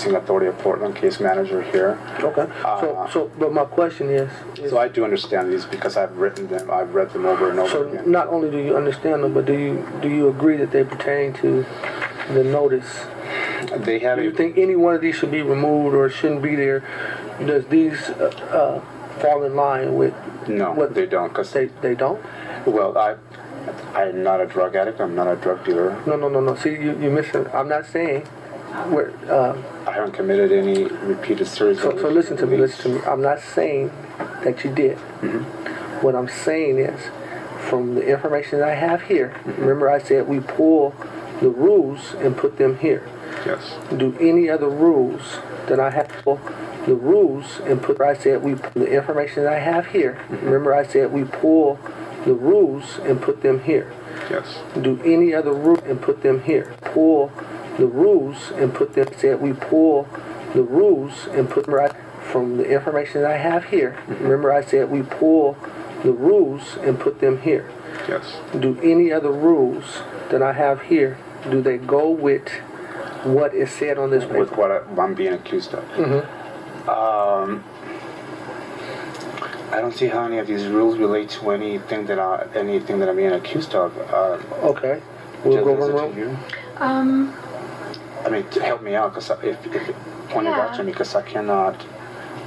Authority of Portland, case manager here. Okay. But my question is. So I do understand these because I've written them. I've read them over and over again. So not only do you understand them, but do you agree that they pertain to the notice? They have. Do you think any one of these should be removed or shouldn't be there? Does these fall in line with? No, what they don't. Cause they don't. Well, I'm not a drug addict. I'm not a drug dealer. No. See, you missing. I'm not saying. I haven't committed any repeated series. So listen to me. I'm not saying that you did. Mm-hmm. What I'm saying is, from the information that I have here, remember I said we pull the rules and put them here. Yes. Do any other rules that I have pull the rules and put? I said we pull the information that I have here. Remember I said we pull the rules and put them here. Yes. Do any other rule and put them here. Pull the rules and put them. Said we pull the rules and put them right from the information that I have here. Remember I said we pull the rules and put them here. Yes. Do any other rules that I have here, do they go with what is said on this paper? With what I'm being accused of? I don't see how any of these rules relate to anything that I'm being accused of. Okay. We'll go over them. I mean, to help me out, because if point it out to me, because I cannot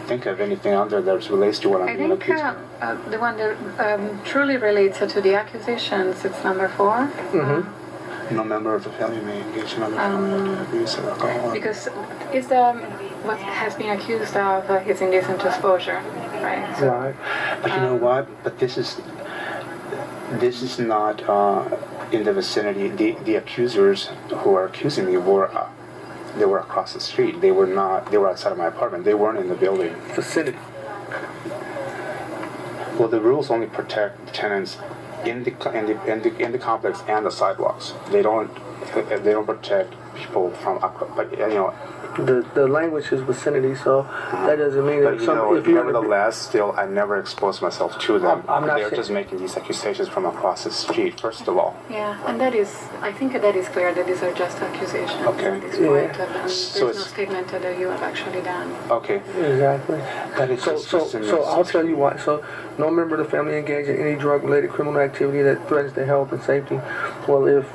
think of anything out there that relates to what I'm being accused of. The one that truly relates to the accusations, it's number 4. No member of the family may engage in other abuse of alcohol. Because it's what has been accused of is indecent exposure, right? So, right. But you know what? But this is not in the vicinity. The accusers who are accusing me they were across the street. They were not. They were outside of my apartment. They weren't in the building. Vicinity. Well, the rules only protect tenants in the complex and the sidewalks. They don't protect people from up. But you know. The language is vicinity, so that doesn't mean that nevertheless, still, I never exposed myself to them. They're just making these accusations from across the street, first of all. Yeah, and I think that is clear that these are just accusations at this point. There's no statement that you have actually done. Okay. Exactly. So I'll tell you why. So no member of the family engaged in any drug-related criminal activity that threatens the health and safety. Well, if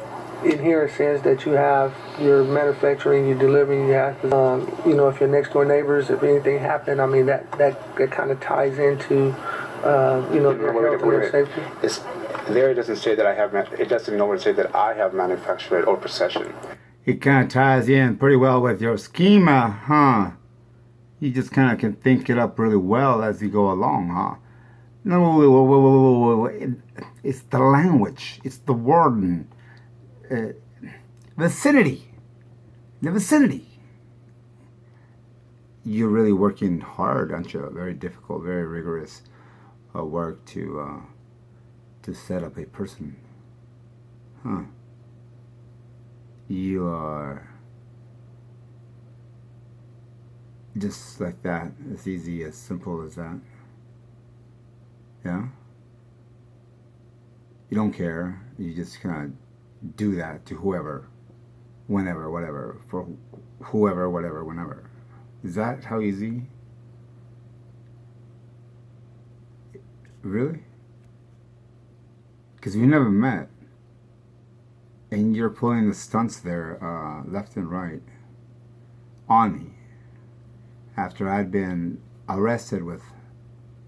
in here it says that you're manufacturing, you're delivering, you have to, if your next door neighbors, if anything happened, I mean that kind of ties into, their health and their safety. There it doesn't say that it doesn't nowhere say that I have manufactured it or possession. It kind of ties in pretty well with your schema, huh? You just kind of can think it up really well as you go along, huh? No, it's the language, it's the wording. Vicinity. The vicinity. You're really working hard, aren't you? Very difficult, very rigorous work to set up a person. Huh. You are just like that. It's easy, as simple as that. Yeah? You don't care. You just kind of do that to whoever, whenever, whatever, for whoever, whatever, whenever. Is that how easy? Really? Because we never met. And you're pulling the stunts there, left and right, on me. After I'd been arrested with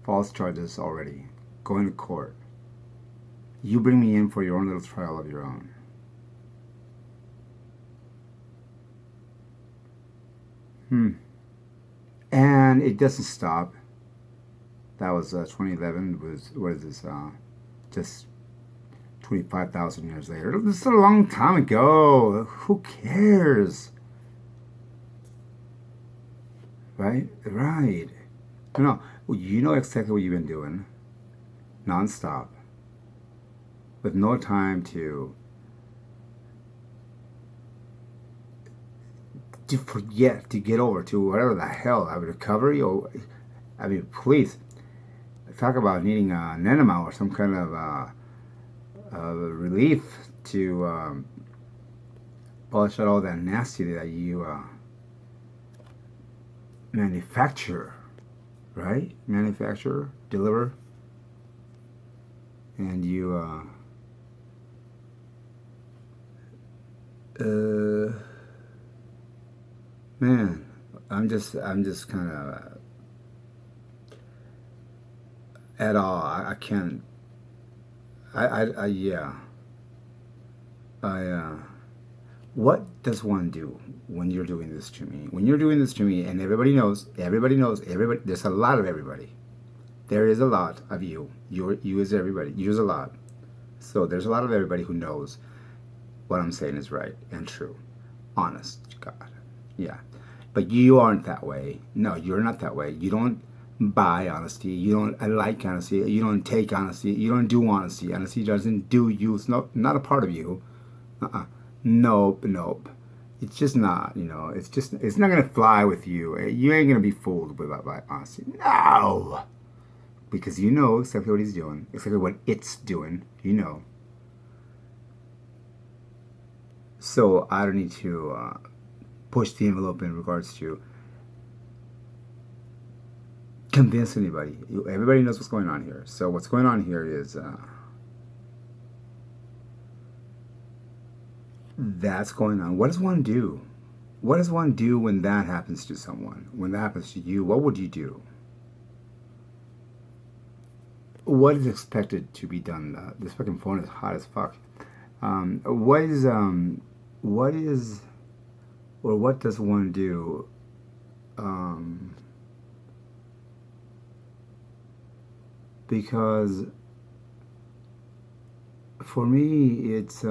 false charges already, going to court. You bring me in for your own little trial of your own. And it doesn't stop. That was 2011. What is this? Just 25,000 years later. This is a long time ago. Who cares? Right? No, you know exactly what you've been doing. Non-stop. With no time to forget, to get over to whatever the hell, a recovery, or, I mean, please, talk about needing an enema or some kind of relief to polish out all that nasty that you manufacture, right? Manufacture, deliver, and you man, I'm just kind of at all. I can't. Yeah. What does one do when you're doing this to me? When you're doing this to me, and everybody knows, there's a lot of everybody. There is a lot of you. You is everybody. You is a lot. So there's a lot of everybody who knows what I'm saying is right and true. Honest to God. Yeah. But you aren't that way. No, you're not that way. You don't buy honesty. You don't like honesty. You don't take honesty. You don't do honesty. Honesty doesn't do you. It's not a part of you. Nope. It's just not, it's not going to fly with you. You ain't going to be fooled by honesty. No! Because you know exactly what he's doing, exactly what it's doing, So I don't need to push the envelope in regards to convince anybody. Everybody knows what's going on here. So what's going on here is that's going on. What does one do? What does one do when that happens to someone? When that happens to you, what would you do? What is expected to be done? This fucking phone is hot as fuck. What does one do? Because for me, it's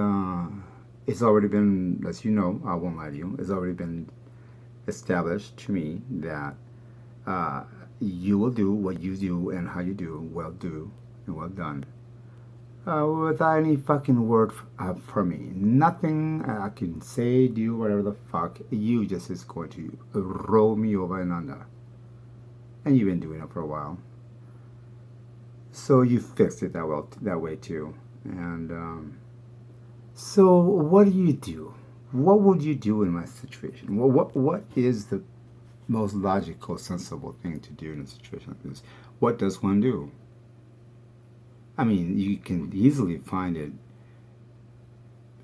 already been, as you know, I won't lie to you, it's already been established to me that you will do what you do and how you do and well done. Without any fucking word from me. Nothing I can say, do, whatever the fuck. You just is going to roll me over and under. And you've been doing it for a while. So you fixed it that way too. And so what do you do? What would you do in my situation? What is the most logical, sensible thing to do in a situation like this? What does one do? I mean, you can easily find it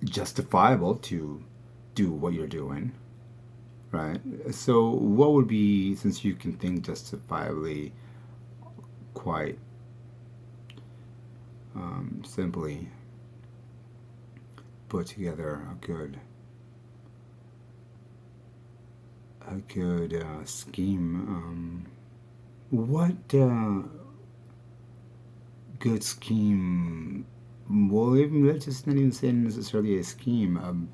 justifiable to do what you're doing, right? So what would be, since you can think justifiably quite simply put together a good scheme. What good scheme? Well, let's just not even say necessarily a scheme,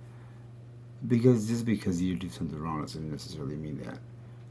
because just because you do something wrong doesn't necessarily mean that